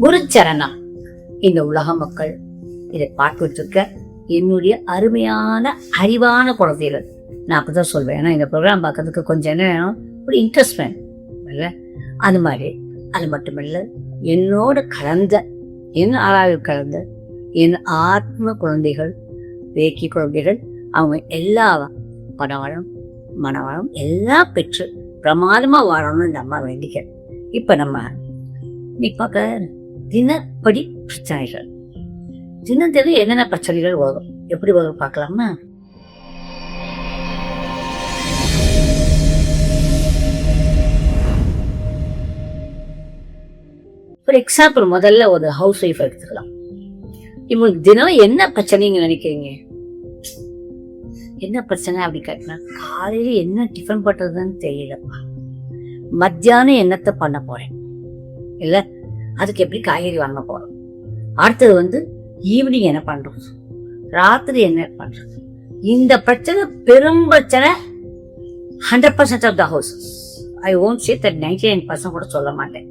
குருச்சரணா. இந்த உலக மக்கள் இதை பார்த்துட்டு இருக்க என்னுடைய அருமையான அறிவான குழந்தைகள், நான் அப்படிதான் சொல்வேன். ஏன்னா இந்த ப்ரோக்ராம் பார்க்கறதுக்கு கொஞ்சம் என்ன வேணும், ஒரு இன்ட்ரெஸ்ட் வேணும் இல்ல? அது மாதிரி அது மட்டுமில்ல, என்னோட கலந்த என் ஆளாவில் கலந்த என் ஆத்ம குழந்தைகள், வேக்கி குழந்தைகள், அவங்க எல்லா பணவளம் மனவளம் எல்லாம் பெற்று பிரமாதமா வாழணும்னு நம்ம வேண்டிக்கிறேன். இப்ப நம்ம நீ பார்க்க தினப்படி பிரச்சனைகள், தினத்திலும் என்னென்ன பிரச்சனைகள் வரும், எப்படி வரும் பார்க்கலாமா? ஒரு எக்ஸாம்பிள், முதல்ல ஒரு ஹவுஸ் ஒய்ஃப் எடுத்துக்கலாம். இவங்களுக்கு தினம் என்ன பிரச்சனைங்க நினைக்கிறீங்க? என்ன பிரச்சனை அப்படி கேட்டா, காலையில என்ன டிஃபன் பண்றதுன்னு தெரியலப்பா, மத்தியானம் என்னத்தை பண்ண போறேன் இல்ல, அதுக்கு எப்படி காய்கறி வாங்க போறோம், அடுத்தது ஈவினிங் என்ன பண்றோம், ராத்திரி என்ன பண்றது. இந்த பிரச்சனை பெரும் பிரச்சனை 100% of the houses. I won't say that 99% கூட சொல்ல மாட்டேன்,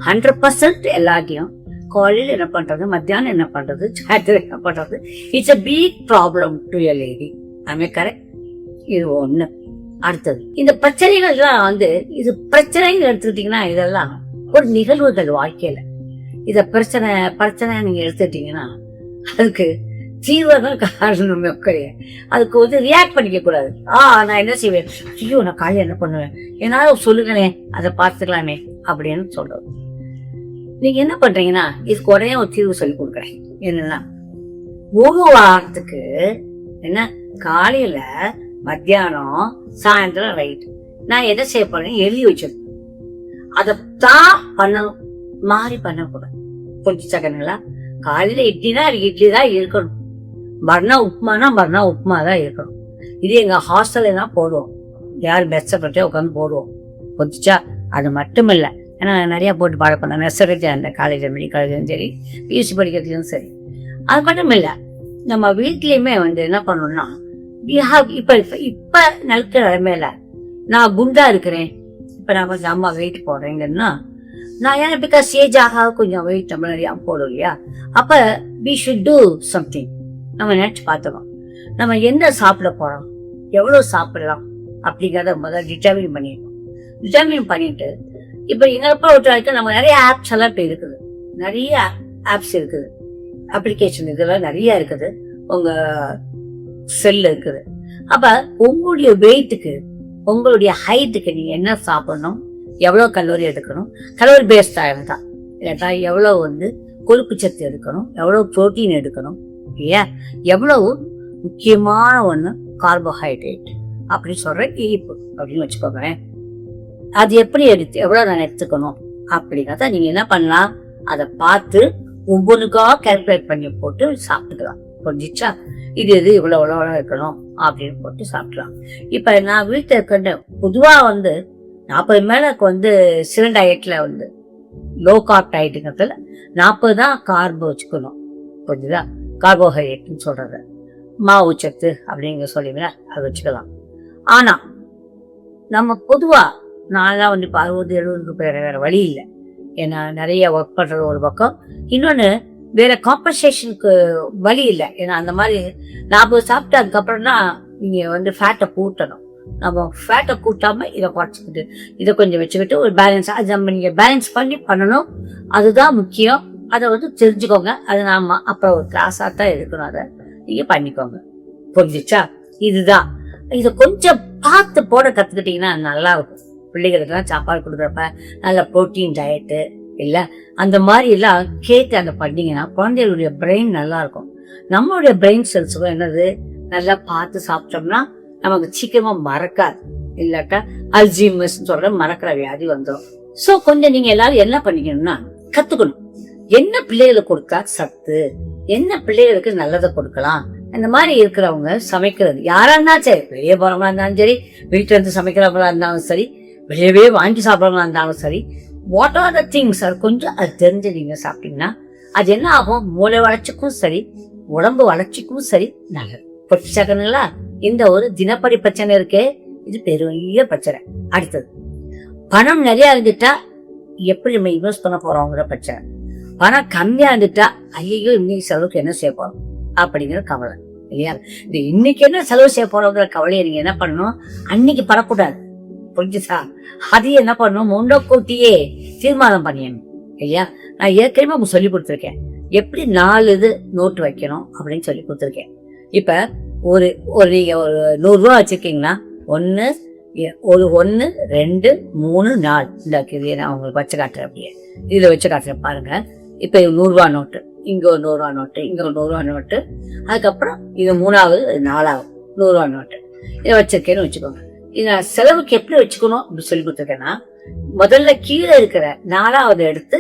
100% எல்லாத்தையும் காலையில் என்ன பண்றது, மத்தியானம் என்ன பண்றது, சாயந்தரம் என்ன பண்றது, it's a big problem to a lady. ஆமே கரெக்ட். இது ஒண்ணு. அடுத்தது, இந்த பிரச்சனைகள் எல்லாம் இது பிரச்சனைன்னு எடுத்துக்கிட்டீங்கன்னா இதெல்லாம் ஒரு நிகழ்வுகள் வாழ்க்கையில. இத பிரச்சனை நீங்க எடுத்துட்டீங்கன்னா அதுக்கு தீவிரம் காரணம் கிடையாது. அதுக்கு ரியாக்ட் பண்ணிக்க கூடாது. நான் என்ன செய்வேன், ஐயோ நான் காலையில் என்ன பண்ணுவேன், ஏன்னாலும் சொல்லுங்களேன், அதை பார்த்துக்கலாமே அப்படின்னு சொல்றது. நீங்க என்ன பண்றீங்கன்னா, இதுக்கு உடனே ஒரு தீர்வு சொல்லி கொடுக்குறேன். என்னன்னா, ஒரு வாரத்துக்கு என்ன, காலையில மத்தியானம் சாயந்தரம் ரைட் நான் என்ன செய்ய போறேன் எழுதி வச்சிருக்கேன். அதைத்தான் பண்ணணும், மாறி பண்ணக்கூடாது. கொஞ்சம் செகண்ட்களா, காலையில இட்லினா இட்லி தான் இருக்கணும், மறுநாள் உப்புமானா மறுநாள் உப்புமா தான் இருக்கணும். இது எங்க ஹாஸ்டல்ல தான் போடுவோம், யார் மெச்சப்பட்டே உட்காந்து போடுவோம். கொஞ்சா அது மட்டும் இல்லை, ஏன்னா நிறைய போட்டு பாட பண்ண நெசரேஜ் அந்த காலேஜ் மெடிக்கல் காலேஜும் சரி, பிஎஸ்சி படிக்கிறதுக்கும் சரி. அது மட்டும் இல்லை, நம்ம வீட்லயுமே என்ன பண்ணணும்னா, இப்ப நிலத்த நிலைமையில நான் குண்டா இருக்கிறேன், இப்ப நான் கொஞ்சம் அம்மா வெயிட் போடுறேங்கன்னா, நான் ஏன் பிகாஸ் ஏஜ் ஆக கொஞ்சம் வெயிட் நம்ம நிறைய போடும் இல்லையா, அப்ப we should do something. நம்ம நினைச்சு பார்த்தோம், நம்ம என்ன சாப்பிட போறோம், எவ்வளவு சாப்பிடலாம் அப்படிங்கிறத முதல்ல டிட்டர்மின் பண்ணிடணும். டிட்டர்மின் பண்ணிட்டு, இப்ப எங்கப்ப ஒருத்தர் நம்ம நிறைய ஆப்ஸ் எல்லாம் இப்ப இருக்குது, நிறைய ஆப்ஸ் இருக்குது, அப்ளிகேஷன் இதெல்லாம் நிறைய இருக்குது, உங்க செல் இருக்குது. அப்ப உங்களுடைய வெயிட்டுக்கு, உங்களுடைய ஹைட்டுக்கு நீங்க என்ன சாப்பிடணும், எவ்வளவு கலோரி எடுக்கணும், கலோரி பேஸ்டா இருந்தா இல்லாட்டா எவ்வளவு கொழுப்பு சத்து எடுக்கணும், எவ்வளவு புரோட்டீன் எடுக்கணும் இல்லையா, எவ்வளவு முக்கியமான ஒண்ணு கார்போஹைட்ரேட் அப்படி சொல்ற இனிப்பு அப்படின்னு வச்சுக்கோங்க. அது எப்படி எவ்வளவு நான் எடுத்துக்கணும் அப்படிங்கிறத நீங்க என்ன பண்ணலாம், அதை பார்த்து ஒவ்வொன்றுக்கா கால்குலேட் பண்ணி போட்டு சாப்பிட்டுக்கலாம். புரிஞ்சிச்சா? இது இவ்வளவு இருக்கணும் அப்படின்னு போட்டு சாப்பிடலாம். இப்ப நான் வீட்டுல இருக்க பொதுவா 40 மேல சில டயட்ல லோ கார்ப் டயட்டுங்கிறதுல 40 தான் கார்பு வச்சுக்கணும். புரிஞ்சுதா? கார்போஹைட்ரேட்னு சொல்றது, மாவு சத்து அப்படிங்க சொல்லிங்களா, அது வச்சுக்கலாம். ஆனா நம்ம பொதுவா நான் 60-70 பேர் வேற வழி இல்லை. ஏன்னா நிறைய ஒர்க் பண்றது ஒரு பக்கம், இன்னொன்னு வேற காம்பன்சேஷனுக்கு வழி இல்லை. ஏன்னா அந்த மாதிரி 40 சாப்பிட்டு அதுக்கப்புறம் தான் நீங்க ஃபேட்டை கூட்டணும். நம்ம ஃபேட்டை கூட்டாம இதை குறைச்சிக்கிட்டு இதை கொஞ்சம் வச்சுக்கிட்டு ஒரு பேலன்ஸ், அது நம்ம நீங்க பேலன்ஸ் பண்ணணும். அதுதான் முக்கியம். அதை தெரிஞ்சுக்கோங்க. அது நாம அப்புறம் ஒரு கிளாஸா தான் இருக்கணும், அதை நீங்க பண்ணிக்கோங்க. புரிஞ்சிச்சா? இதுதான். இதை கொஞ்சம் பார்த்து போட கத்துக்கிட்டீங்கன்னா நல்லா இருக்கும். பிள்ளைகளுக்கெல்லாம் சாப்பாடு கொடுக்குறப்ப நல்ல புரோட்டீன் டயட்டு இல்ல அந்த மாதிரி எல்லாம் கேட்டு அந்த பண்ணீங்கன்னா குழந்தைகளுடைய பிரெயின் நல்லா இருக்கும். நம்மளுடைய பிரெயின் செல்ஸுக்கும் என்னது, நல்லா பார்த்து சாப்பிட்டோம்னா நமக்கு சீக்கிரமா மறக்காது. இல்லாட்டா அல்ஜீமஸ் சொல்ற மறக்கிற வியாதி வந்துடும். சோ கொஞ்சம் நீங்க எல்லாரும் என்ன பண்ணிக்கணும்னா கத்துக்கணும், என்ன பிள்ளைகளுக்கு கொடுத்தா சத்து, என்ன பிள்ளைகளுக்கு நல்லதை கொடுக்கலாம். இந்த மாதிரி இருக்கிறவங்க சமைக்கிறது யாரா இருந்தாலும் சரி, வெளியே போறவங்களா இருந்தாலும் சரி, வீட்டுல இருந்து சமைக்கிறவங்களா இருந்தாலும் சரி, வெளியவே வாங்கி சாப்பிட்றவங்களா இருந்தாலும் சரி, வாட் ஆர் த திங்ஸ் கொஞ்சம் அது தெரிஞ்சு நீங்க சாப்பிட்டீங்கன்னா அது என்ன ஆகும், மூளை வளர்ச்சிக்கும் சரி, உடம்பு வளர்ச்சிக்கும் சரி நல்லது. புரிஞ்சுக்கணுங்களா? இந்த ஒரு தினப்படி பிரச்சனை இருக்கே, இது பெரிய பிரச்சனை. அடுத்தது, பணம் நிறைய இருந்துட்டா எப்படி நம்ம இன்வெஸ்ட் பண்ண போறோங்கிற பிரச்சனை. பணம் கம்மியா இருந்துட்டா ஐயோ இன்னைக்கு செலவுக்கு என்ன செய்ய போறோம் அப்படிங்கிற கவலை இல்லையா? இந்த இன்னைக்கு என்ன செலவு செய்ய போறோங்கிற கவலையை நீங்க என்ன பண்ணணும், அன்னைக்கு படக்கூடாது. புரிஞ்சுதா? அதையும் என்ன பண்ணணும், முன்னக்கூட்டியே தீர்மானம் பண்ணிடணும் இல்லையா? நான் ஏற்கனவே உங்களுக்கு சொல்லி கொடுத்துருக்கேன் எப்படி 4 இது நோட்டு வைக்கணும் அப்படின்னு சொல்லி கொடுத்துருக்கேன். இப்ப ஒரு நீங்க ஒரு 100 ரூபா வச்சிருக்கீங்கன்னா 1 2 3 4 இந்த நான் உங்களுக்கு வச்சு காட்டுறேன். அப்படியே இதுல வச்சு காட்டுறேன் பாருங்க. இப்ப 100 ரூபா நோட்டு, இங்க ஒரு 100 ரூபா நோட்டு, இங்க ஒரு 100 ரூபா நோட்டு, அதுக்கப்புறம் இது 3வது 4வது 100 ரூபா நோட்டு இதை வச்சிருக்கேன்னு வச்சுக்கோங்க. இதை செலவுக்கு எப்படி வச்சுக்கணும் அப்படின்னு சொல்லி கொடுத்துருக்கேன்னா, முதல்ல கீழே இருக்கிற 4வது எடுத்து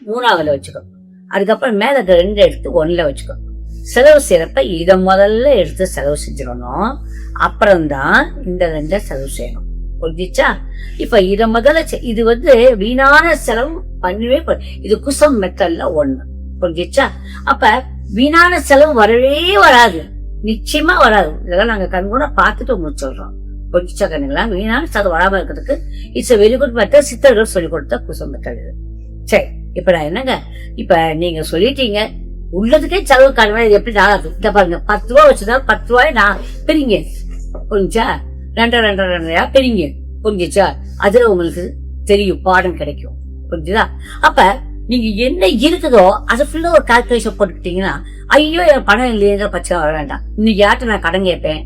3வது வச்சுக்கணும். அதுக்கப்புறம் மேல 2 எடுத்து 1ல வச்சுக்கணும். செலவு செய்யறப்ப இதை முதல்ல எடுத்து செலவு செஞ்சிடணும். அப்புறம்தான் இந்த 2 செலவு செய்யணும். புரிஞ்சிச்சா? இப்ப இதை முதல்ல இது வீணான செலவு பண்ணவே இது குசம் மெத்தட்ல 1. புரிஞ்சிச்சா? அப்ப வீணான செலவு வரவே வராது, நிச்சயமா வராது. இதெல்லாம் நாங்க கண்கூட பார்த்துட்டு உங்களுக்கு சொல்றோம். புரிஞ்சிச்சா கண்ணுங்களா? வீணான செலவு வராம இருக்கிறதுக்கு இட்ஸ் வெரி குட் மெத்தட். சித்தர்கள் சொல்லி கொடுத்த குசம் மெத்தட் இது. சரி, இப்ப நான் என்னங்க, இப்ப நீங்க சொல்லிட்டீங்க உள்ளதுக்கே செலவு காணுமே, இது எப்படி ஆகாது? இந்த பாருங்க, 10 ரூபா வச்சுதான் 10 ரூபாய் நான் பிரிங்க. புரிஞ்சா? 2 பிரிங்க. புரிஞ்சிச்சா? அதுல உங்களுக்கு தெரியும், பாடம் கிடைக்கும். புரிஞ்சுதா? அப்ப நீங்க என்ன இருக்குதோ அதை ஃபுல்லா ஒரு கால்குலேஷன் போட்டுக்கிட்டீங்கன்னா, ஐயோ என் பணம் இல்லையேங்கிற பட்சம் வர வேண்டாம். இன்னைக்கு யார்ட்ட நான் கடன் கேட்பேன்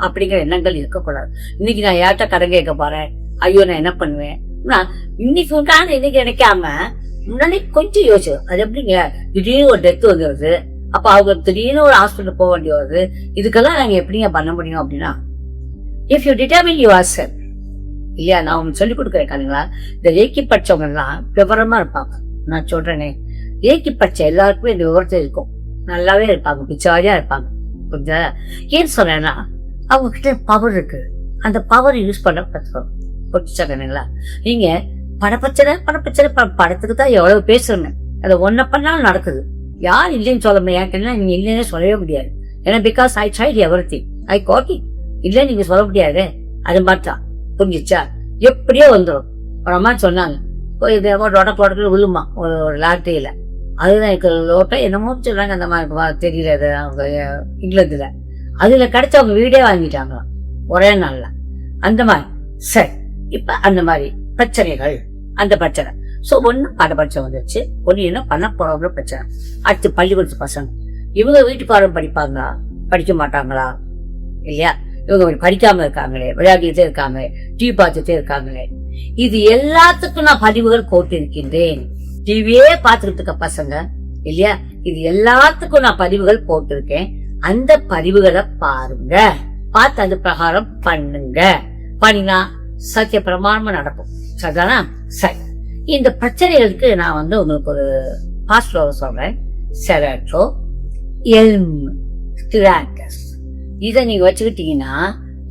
அப்படிங்கிற எண்ணங்கள் இருக்கக்கூடாது. இன்னைக்கு நான் யார்ட்ட கடன் கேட்க போறேன், ஐயோ நான் என்ன பண்ணுவேன், இன்னைக்கு நினைக்காம முன்னாடி கொஞ்சம் யோசிச்சு. அது எப்படிங்க, திடீர்னு ஒரு டெத் வந்துடுது, அப்ப அவங்க திடீர்னு ஒரு ஹாஸ்பிட்டல் போக வேண்டிய வருது, இதுக்கெல்லாம் நாங்க எப்படிங்க பண்ண முடியும் அப்படின்னா, if you determine your self இல்லையா? நான் உங்களுக்கு சொல்லிக் கொடுக்குறேன் காணுங்களா? இந்த ரேக்கி படிச்சவங்க எல்லாம் விவரமா இருப்பாங்க. நான் சொல்றேனே, ரேக்கி படிச்ச எல்லாருக்குமே இந்த விவரத்தை இருக்கும், நல்லாவே இருப்பாங்க, பிச்சாரியா இருப்பாங்க. புரிஞ்சா? ஏன் சொல்றேன்னா, அவங்க கிட்ட பவர் இருக்கு, அந்த பவர் யூஸ் பண்ண கத்துக்கணும். புரிச்சா கண்ணுங்களா? நீங்க பணப்பிரச்சனை படத்துக்கு தான் எவ்வளவு பேசுறேங்க, அதை ஒன்ன பண்ணாலும் நடக்குது. யார் இல்லைன்னு சொல்ல முடியாது, நீங்க இல்லைன்னு சொல்லவே முடியாது. ஏன்னா because I tried everything, I got it. இல்ல நீங்க சொல்ல முடியாது, அது மாதிரிதான். புரிஞ்சிச்சா? எப்படியோ வந்துடும். ஒரு அம்மா சொன்னாங்க, விழுமா ஒரு லாட்டரியில, அதுதான் எனக்கு லோட்டம் என்னமோ சொல்றாங்க, அந்த மாதிரி தெரியல, அவங்க இங்கிலாந்துல அதுல கிடைச்ச அவங்க வீடே வாங்கிட்டாங்களாம் ஒரே நாள்ல. அந்த மாதிரி சரி. இப்ப அந்த மாதிரி பிரச்சனைகள், அந்த பிரச்சனை ஒண்ணு படப்பட்சம் வந்துருச்சு, ஒண்ணு என்ன பண்ண போறவங்க பிரச்சனை. அடுத்து பள்ளிக்கூடத்து பசங்க, இவங்க வீட்டு பாடம் படிப்பாங்களா, படிக்க மாட்டாங்களா இல்லையா? இவங்க படிக்காம இருக்காங்களே, விளையாடிட்டே இருக்காங்களே, டிவி பார்த்துட்டே இருக்காங்களே, இது எல்லாத்துக்கும் நான் பதிவுகள் போட்டு இருக்கின்றேன். டிவியே பார்த்துக்கிட்டு இருக்க பசங்க இல்லையா, இது எல்லாத்துக்கும் நான் பதிவுகள் போட்டிருக்கேன். அந்த பதிவுகளை பாருங்க, பார்த்து அது பிரகாரம் பண்ணுங்க. பண்ணினா சத்திய பிரமாணமா நடக்கும். சரிதானா? சரி. இந்த பிரச்சனைகளுக்கு நான் உங்களுக்கு ஒரு பாஸ்ட் சொல்றேன். செரட்டோ எல்ம் ஸ்டிராட்டஸ் இதை நீங்க வச்சுக்கிட்டீங்கன்னா,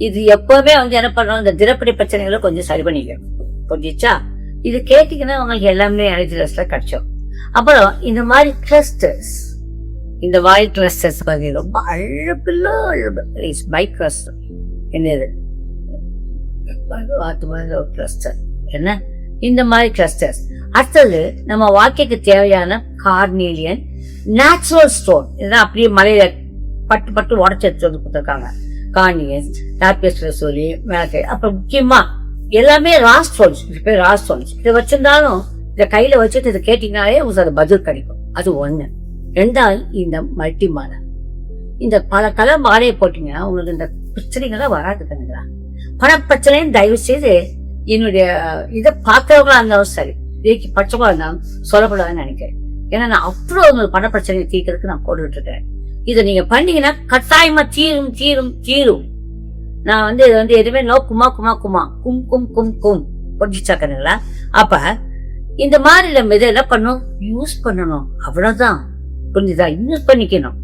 இது எப்பவுமே என்ன பண்ணணும், இந்த தினப்படி பிரச்சனைகளை கொஞ்சம் சரி பண்ணிக்கணும். புரிஞ்சிச்சா? இது கேட்டீங்கன்னா உங்களுக்கு எல்லாமே அழைச்சில கிடைச்சோம். அப்புறம் இந்த மாதிரி கிளஸ்டர்ஸ், இந்த மாதிரி கிளஸ்டர்ஸ் ரொம்ப பை கிளஸ்டர் என்னது கிளஸ்டர் என்ன, இந்த மாதிரி கிளஸ்டர்ஸ். அடுத்தது நம்ம வாழ்க்கைக்கு தேவையான கார்னீலியன் நேச்சுரல் ஸ்டோன், இதெல்லாம் அப்படியே மலையில பட்டு பட்டு உடச்சு எடுத்து வந்து கொடுத்துருக்காங்க. கார்னியன், டாப்பியஸ்ல சொல்லி மேலே. அப்புறம் முக்கியமா எல்லாமே ராஸ் ஸ்டோன்ஸ், இது பேர் ராஸ் ஸ்டோன்ஸ். இதை வச்சிருந்தாலும் இதை கையில வச்சுட்டு இதை கேட்டீங்கன்னாலே உங்களுக்கு அது பதில் கிடைக்கும். அது 1. 2வது இந்த மல்டி மாலை, இந்த பல கலர் மாலையை போட்டீங்கன்னா உங்களுக்கு இந்த பிரச்சனைகள்லாம் வராது. கண்ணுங்களா? பணப்பிரச்சனையும் தயவு செய்து என்னுடைய இதை பார்க்கறவங்களா இருந்தாலும் சரி, இதுக்கு பட்சமா இருந்தாலும் சொல்லக்கூடாதுன்னு நினைக்கிறேன். ஏன்னா நான் அவ்வளவு உங்களுக்கு பணப்பிரச்சனையை தீர்க்கறதுக்கு நான் போட்டுட்டு இருக்கிறேன். இதை நீங்க பண்ணீங்கன்னா கட்டாயமா தீரும் தீரும் தீரும். நான் இது எதுவுமே நோ குமா குமா குமா கும் கும் கும் கும் புரிஞ்சுச்சாக்கணுங்களா? அப்ப இந்த மாதிரி நம்ம இதை என்ன பண்ணணும், யூஸ் பண்ணணும், அவ்வளவுதான். புரிஞ்சுதா? யூஸ் பண்ணிக்கணும்.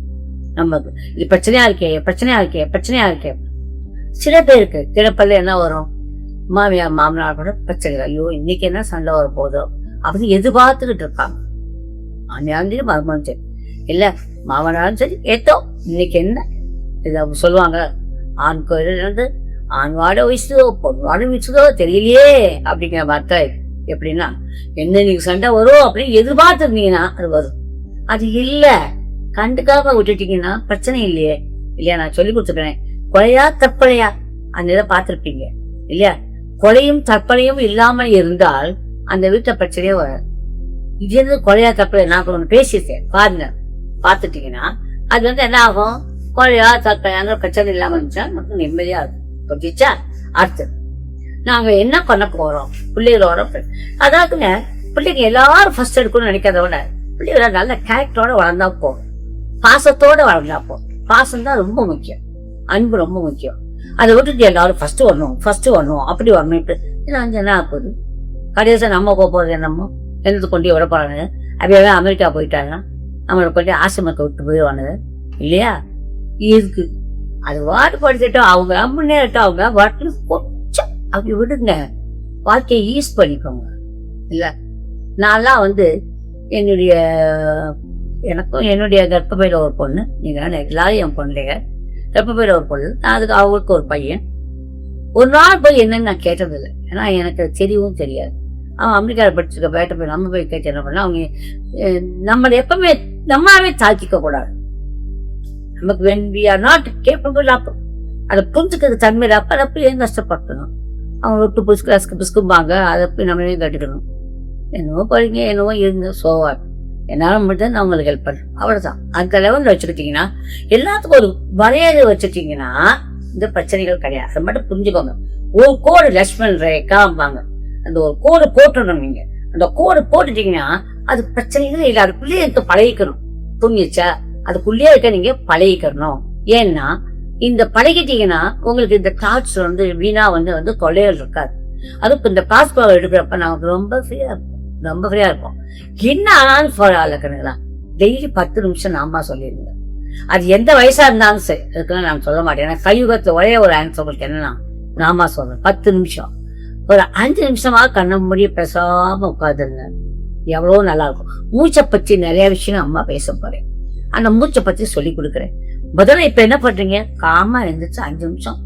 நமக்கு இது பிரச்சனையா இருக்கே பிரச்சனையா இருக்கே பிரச்சனையா இருக்கே. சில பேருக்கு தினப்பல்ல என்ன வரும், மாமியார் மாமனார் கூட பிரச்சனை, ஐயோ இன்னைக்கு என்ன சண்டை வர போதோ அப்படின்னு எதிர்பார்த்துக்கிட்டு இருப்பாங்க. மாமியாரும் மருமனும் சரி, இல்ல மாமனாரும் சரி, ஏத்தோ இன்னைக்கு என்ன இதை சொல்லுவாங்க, ஆண் கோயில் ஆண் வாட வயசுதோ பொன் வாட வயசுதோ தெரியலையே அப்படிங்கிற மாதிரி எப்படின்னா என்ன நீங்க சண்டை வரும் அப்படின்னு எதிர்பார்த்துருந்தீங்கன்னா அது வரும். அது இல்ல கண்டுக்காம விட்டுட்டீங்கன்னா பிரச்சனை இல்லையே இல்லையா? நான் சொல்லி கொடுத்துக்கிறேன். கொலையா தற்கொலையா அந்த இதை பார்த்திருப்பீங்க இல்லையா? கொலையும் தற்கொலையும் இல்லாம இருந்தால் அந்த வீட்டுல பிரச்சனையே வராது. இது வந்து கொலையா தற்கொலை நான் ஒண்ணு பேசியிருக்கேன் பாருங்க, பாத்துட்டீங்கன்னா அது வந்து என்ன ஆகும்? கொலையா தற்கொலையாங்கிற பிரச்சனை இல்லாம இருந்துச்சா நமக்கு நிம்மதியா இருக்கும். புரிஞ்சிச்சா? அடுத்து நாங்க என்ன பண்ண போறோம் பிள்ளைகளோட, அதாவதுங்க பிள்ளைங்க எல்லாரும் ஃபர்ஸ்ட் எடுக்கணும்னு நினைக்கிறத விட பிள்ளைகள நல்ல கேரக்டரோட வளர்ந்தா போகும், பாசத்தோட வளர்ந்தா போகும். பாசம் தான் ரொம்ப முக்கியம், அன்பு ரொம்ப முக்கியம். அதை விட்டுட்டு எல்லாரும் ஃபர்ஸ்ட் வரணும் அப்படி வரணும் இப்படி என்ன ஆகுது? கடைசியா நம்ம போறது என்னமோ என்னது கொண்டு விட போறாங்க. அப்படியே அமெரிக்கா போயிட்டாங்க, நம்மளை கொண்டு ஆசிரமத்தை விட்டு போயிடுவானுங்க இல்லையா? இருக்கு அது வாட்டு படிச்சுட்டோம், அவங்க முன்னேறட்டும், அவங்க வாட்டு கொஞ்சம் அப்படி விடுங்க, வாழ்க்கையை யூஸ் பண்ணிக்கோங்க. இல்ல நான்லாம் வந்து எனக்கும் என்னுடைய கர்ப்பப்பையில ஒரு பொண்ணு, நீங்க எல்லாரும் என் பொண்ணுங்க கர்ப்பப்பையில ஒரு பொண்ணு, நான் அதுக்கு அவங்களுக்கு ஒரு பையன். ஒரு நாள் போய் என்னன்னு நான் கேட்டதில்லை, ஏன்னா எனக்கு தெரியவும் தெரியாது. அவன் அமெரிக்காவில் படிச்சிருக்க பேட்ட போய் நம்ம போய் கேட்டு என்ன பண்ணா, அவங்க நம்மளை எப்பவுமே நம்மளாவே தாக்கிக்க கூடாது. நமக்கு when we are not capable of அதை புரிஞ்சுக்கிறது தன்மையில அப்ப ஏன் கஷ்டப்படணும்? அவங்க விட்டு புசுக்கும்பாங்க, அதை போய் நம்மளே கட்டிக்கணும். என்னவோ படிங்க என்னவோ இருங்க சோவா என்னால மட்டும் நான் உங்களுக்கு ஹெல்ப் பண்றேன், அவ்வளவுதான். அந்த லெவலில் வச்சுக்கிட்டீங்கன்னா எல்லாத்துக்கும் ஒரு வரையறை வச்சுட்டீங்கன்னா இந்த பிரச்சனைகள் கிடையாது. அதை மட்டும் புரிஞ்சுக்கோங்க. ஒரு கோடு லட்சுமண் ரேகாம்பாங்க, அந்த ஒரு கோடு போட்டுடணும். நீங்க அந்த கோடு போட்டுட்டீங்கன்னா அது பிரச்சனைகளே இல்லை. அதுக்குள்ளேயே இருக்க பழகிக்கணும். புரிஞ்சிச்சா? அதுக்குள்ளேயே இருக்க நீங்க பழகிக்கணும். ஏன்னா இந்த பழகிட்டீங்கன்னா உங்களுக்கு இந்த தாட்ஸ் வந்து வீணா வந்து கொள்ளைகள் இருக்காது. அதுக்கு இந்த பாஸ்போர்ட் எடுக்கிறப்ப நமக்கு ரொம்ப ஃப்ரீயா இருக்கும். என்ன ஆனாலும் ஃபாலோ டெய்லி 10 நிமிஷம் நாம சொல்லிருங்க. அது எந்த வயசா இருந்தாலும் சரி, அதுக்கெல்லாம் நான் சொல்ல மாட்டேன். ஏன்னா கலியுகத்துல ஒரே ஒரு ஆன்சர் உங்களுக்கு என்னன்னா நாம சொல்றேன். 10 நிமிஷம் ஒரு 5 நிமிஷமா கண்ண மூடி பேசாம உட்காந்துருங்க, எவ்வளவு நல்லா இருக்கும். மூச்சை பத்தி நிறைய விஷயம் அம்மா பேச போறேன், அந்த மூச்சை பத்தி சொல்லி கொடுக்குறேன். முதல்ல இப்ப என்ன பண்றீங்க? காமா இருந்துச்சு 5 நிமிஷம்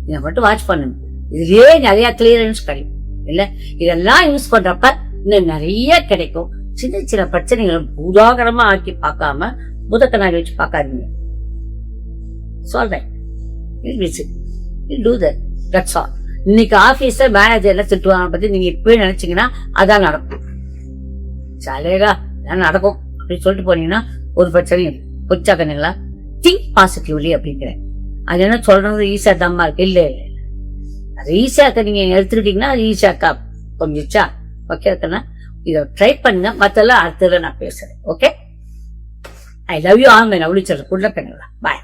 இதை மட்டும் வாட்ச் பண்ணுங்க. இதுலயே நிறைய கிளியரன்ஸ் கிடைக்கும் இல்ல? இதெல்லாம் யூஸ் பண்றப்ப இன்னும் நிறைய கிடைக்கும். சின்ன சின்ன பிரச்சனைகளை உதாகரமா ஆக்கி பார்க்காம புத கண்ணாடி வச்சு பார்க்காதீங்க. சொல்றேன், இன்னைக்கு ஆபீஸ்ல மேனேஜர்ல திட்டுவாங்க பத்தி நீங்க இப்பவே நினைச்சீங்கன்னா அதான் நடக்கும். சாலேகா நடக்கும் அப்படின்னு சொல்லிட்டு போனீங்கன்னா ஒரு பிரச்சனையும் பொச்சாக்கணுங்களா? Think positively அப்படிங்கிறேன். அது என்ன சொல்றது ஈஸியா தம்மா இருக்கு, இல்ல இல்ல அது ஈஸியாக்க நீங்க எடுத்துக்கிட்டீங்கன்னா அது ஈஸியாக்கா கொஞ்சிச்சா ஓகே இருக்குன்னா இதை ட்ரை பண்ணுங்க. மத்தெல்லாம் அடுத்ததுல நான் பேசுறேன். Okay, I love you all my lovely children. Good luck. Bye.